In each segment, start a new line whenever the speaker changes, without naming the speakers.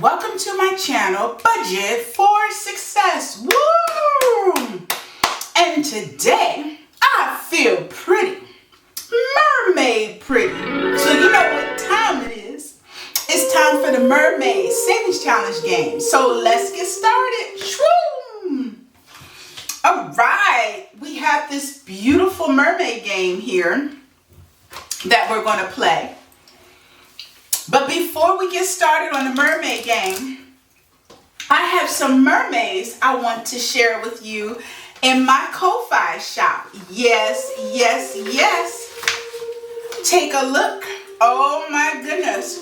welcome to my channel, Budget for Success. Woo! And today, I feel pretty. Mermaid pretty. So you know what time it is. It's time for the Mermaid Savings Challenge game. So let's get started. Shroom! Alright, we have this beautiful mermaid game here that we're going to play. But before we get started on the mermaid game, I have some mermaids I want to share with you in my Ko-Fi shop. Yes. Take a look. Oh my goodness.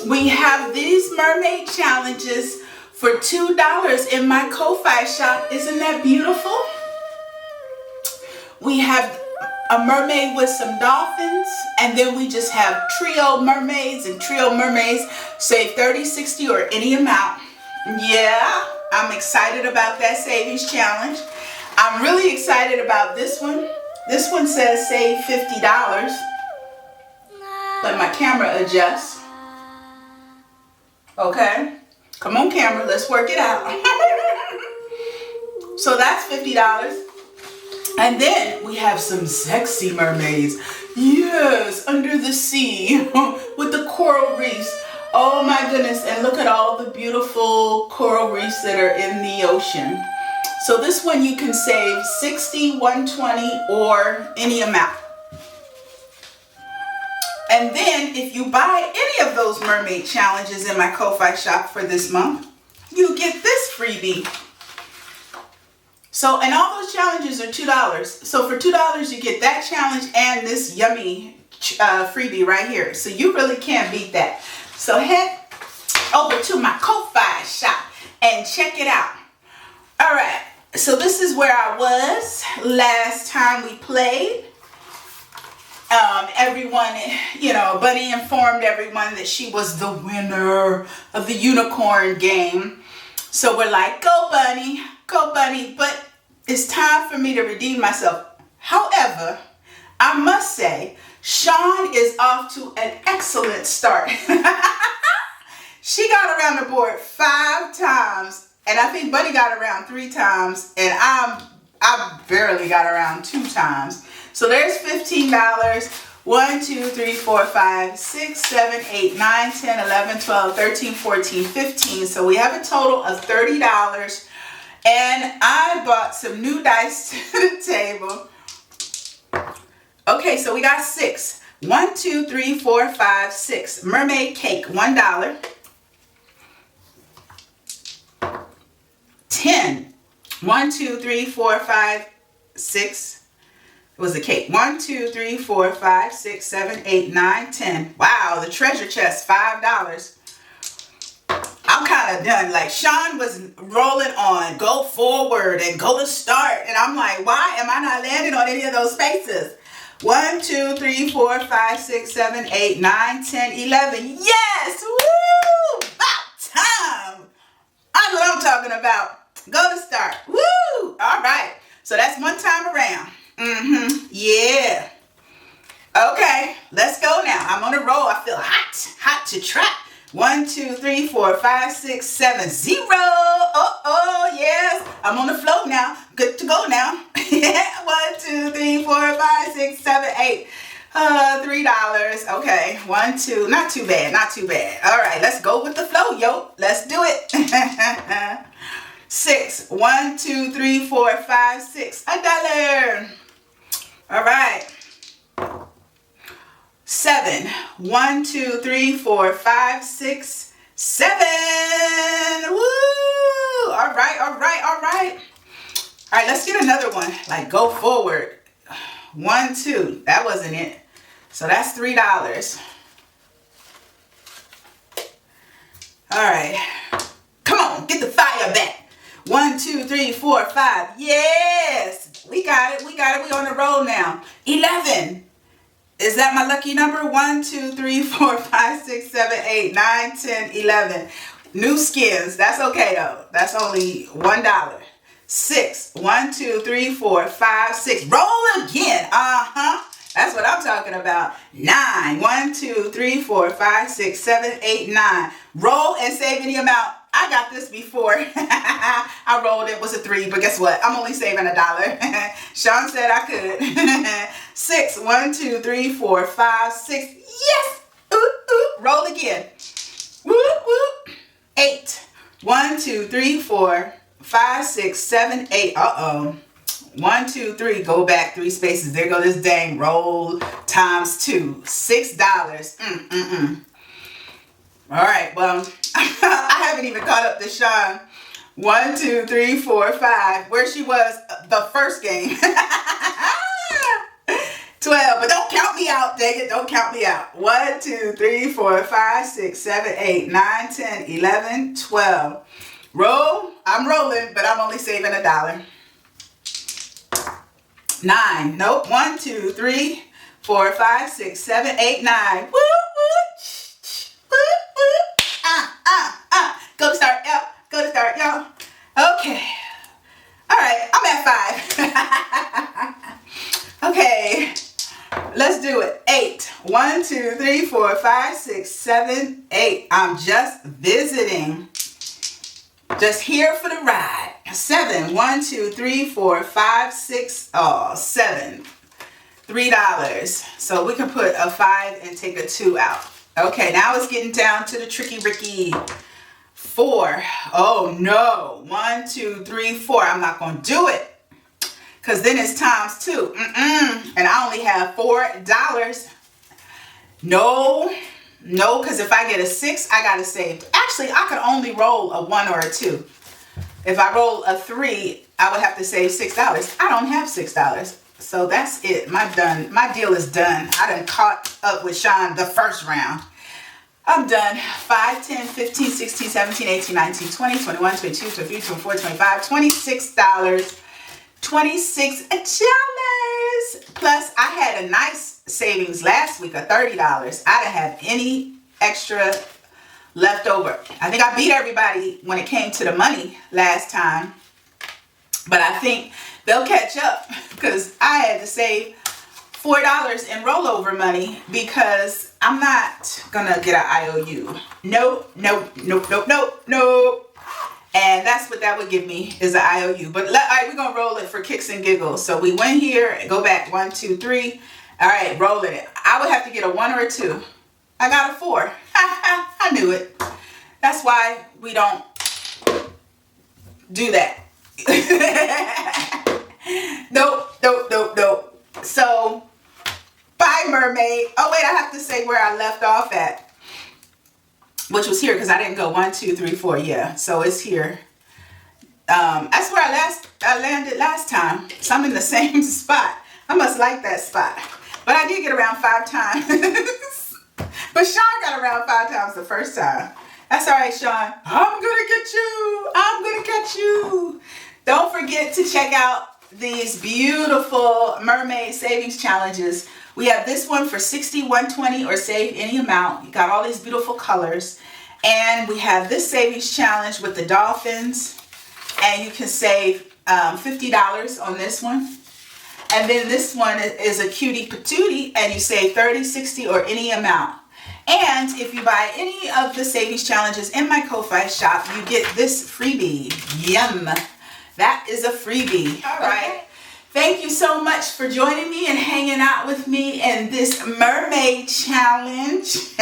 We have these mermaid challenges for $2 in my Ko-Fi shop. Isn't that beautiful? We have a mermaid with some dolphins, and then we just have trio mermaids, and trio mermaids save 30, 60, or any amount. Yeah, I'm excited about that savings challenge. I'm really excited about this one. This one says save $50. Let my camera adjust. Okay, come on camera, let's work it out. So that's $50. And then we have some sexy mermaids. Yes, under the sea with the coral reefs. Oh my goodness, and look at all the beautiful coral reefs that are in the ocean. So this one you can save 60, 120, or any amount. And then if you buy any of those mermaid challenges in my Ko-Fi shop for this month, you get this freebie. So, and all those challenges are $2. So for $2, you get that challenge and this yummy freebie right here. So you really can't beat that. So head over to my Ko-Fi shop and check it out. All right. So this is where I was last time we played. Everyone, Bunny informed everyone that she was the winner of the unicorn game. So we're like, go Bunny, but it's time for me to redeem myself. However, I must say, Shon is off to an excellent start. She got around the board 5 times, and I think Bunny got around 3 times, and I barely got around 2 times. So there's $15. 1, 2, 3, 4, 5, 6, 7, 8, 9, 10, 11, 12, 13, 14, 15. So we have a total of $30. And I bought some new dice to the table. Okay, so we got 6. 1, 2, 3, 4, 5, 6. Mermaid cake, $1. 10. 1, 2, 3, 4, 5, 6. It was a cake. 1, 2, 3, 4, 5, 6, 7, 8, 9, 10. Wow, the treasure chest, $5. I'm kind of done. Like Shon was rolling on go forward and go to start. And I'm like, why am I not landing on any of those spaces? 1, 2, 3, 4, 5, 6, 7, 8, 9, 10, 11. Yes! Woo! About time! That's what I'm talking about. Go to start. Woo! All right. So that's one time around. Yeah. Okay, let's go now. I'm on a roll. I feel hot to trap. 1, 2, 3, 4, 5, 6, 7, 0. Oh, yes. I'm on the flow now. Good to go now. Yeah. 1, 2, 3, 4, 5, 6, 7, 8. $3. Okay. 1, 2. Not too bad. All right, let's go with the flow, yo. Let's do it. 6. 1, 2, 3, 4, 5, 6. $1. All right. 7. 1, 2, 3, 4, 5, 6, 7. Woo! All right. All right, let's get another one. Like go forward. 1, 2. That wasn't it. So that's $3. All right. Come on, get the fire back. 1, 2, 3, 4, 5. Yes. We got it. We on the roll now. 11. Is that my lucky number? 1, 2, 3, 4, 5, 6, 7, 8, 9, 10, 11. New skins. That's okay though. That's only $1. 6. 1, 2, 3, 4, 5, 6. Roll again. That's what I'm talking about. 9. 1, 2, 3, 4, 5, 6, 7, 8, 9. Roll and save any amount. I got this before. I rolled, it was a 3, but guess what? I'm only saving $1. Shon said I could. 6. 1, 2, 3, 4, 5, 6. Yes! Ooh, ooh. Roll again. Whoop, whoop. 8. 1, 2, 3, 4, 5, 6, 7, 8. Uh-oh. 1, 2, 3. Go back 3 spaces. There go this dang roll times 2. $6. All right. Well, I haven't even caught up to Shon. 1, 2, 3, 4, 5. Where she was the first game. 12. But don't count me out, dang it. Don't count me out. 1, 2, 3, 4, 5, 6, 7, 8, 9, 10, 11, 12. Roll. I'm rolling, but I'm only saving $1. 9. Nope. 1, 2, 3, 4, 5, 6, 7, 8, 9. Woo, woo. Woo, woo. Go to start, y'all. Go to start, y'all. Okay. All right. I'm at 5. Okay. Let's do it. 8. 1, 2, 3, 4, 5, 6, 7, 8. I'm just visiting. Just here for the ride. 7. 1, 2, 3, 4, 5, 6. Oh, 7. $3. So we can put a 5 and take a 2 out. Okay, now it's getting down to the tricky Ricky. 4. Oh no. 1, 2, 3, 4. I'm not going to do it. Because then it's times 2. And I only have $4. No, because if I get a 6, I got to save. Actually, I could only roll a 1 or a 2. If I roll a 3, I would have to save $6. I don't have $6. So that's it. My deal is done. I done caught up with Shon the first round. I'm done. 5, 10, 15, 16, 17, 18, 19, 20, 21, 22, 23, 24, 25, $26. $26. Plus, I had a nice savings last week of $30. I didn't have any extra left over. I think I beat everybody when it came to the money last time. But I think they'll catch up because I had to save $4 in rollover money because I'm not going to get an IOU. No. And that's what that would give me is an IOU. But all right, we're going to roll it for kicks and giggles. So we went here, go back 1, 2, 3. All right, rolling it. I would have to get a 1 or a 2. I got a 4. I knew it. That's why we don't do that. Nope. So, bye, mermaid. Oh, wait, I have to say where I left off at. Which was here because I didn't go 1, 2, 3, 4. Yeah, so it's here. That's where I landed last time. So I'm in the same spot. I must like that spot. But I did get around 5 times. But Shon got around 5 times the first time. That's all right, Shon. I'm gonna get you. I'm gonna catch you. Don't forget to check out these beautiful mermaid savings challenges. We have this one for $60, $120, or save any amount. You got all these beautiful colors. And we have this savings challenge with the dolphins. And you can save $50 on this one. And then this one is a cutie patootie. And you save $30, $60, or any amount. And if you buy any of the savings challenges in my Ko-Fi shop, you get this freebie. Yum. That is a freebie. All right. Okay. Thank you so much for joining me and hanging out with me in this mermaid challenge.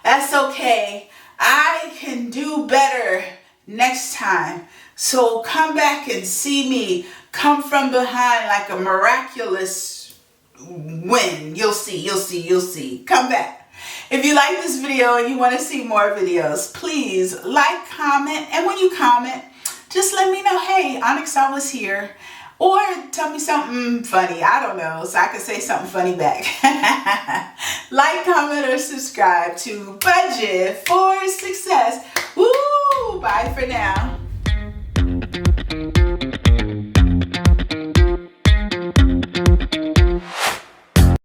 That's okay. I can do better next time. So come back and see me come from behind like a miraculous win. You'll see. Come back. If you like this video and you want to see more videos, please like, comment, and when you comment, just let me know, hey, Onyx, I was here. Or tell me something funny. I don't know, so I can say something funny back. Like, comment, or subscribe to Budget for Success. Woo! Bye for now.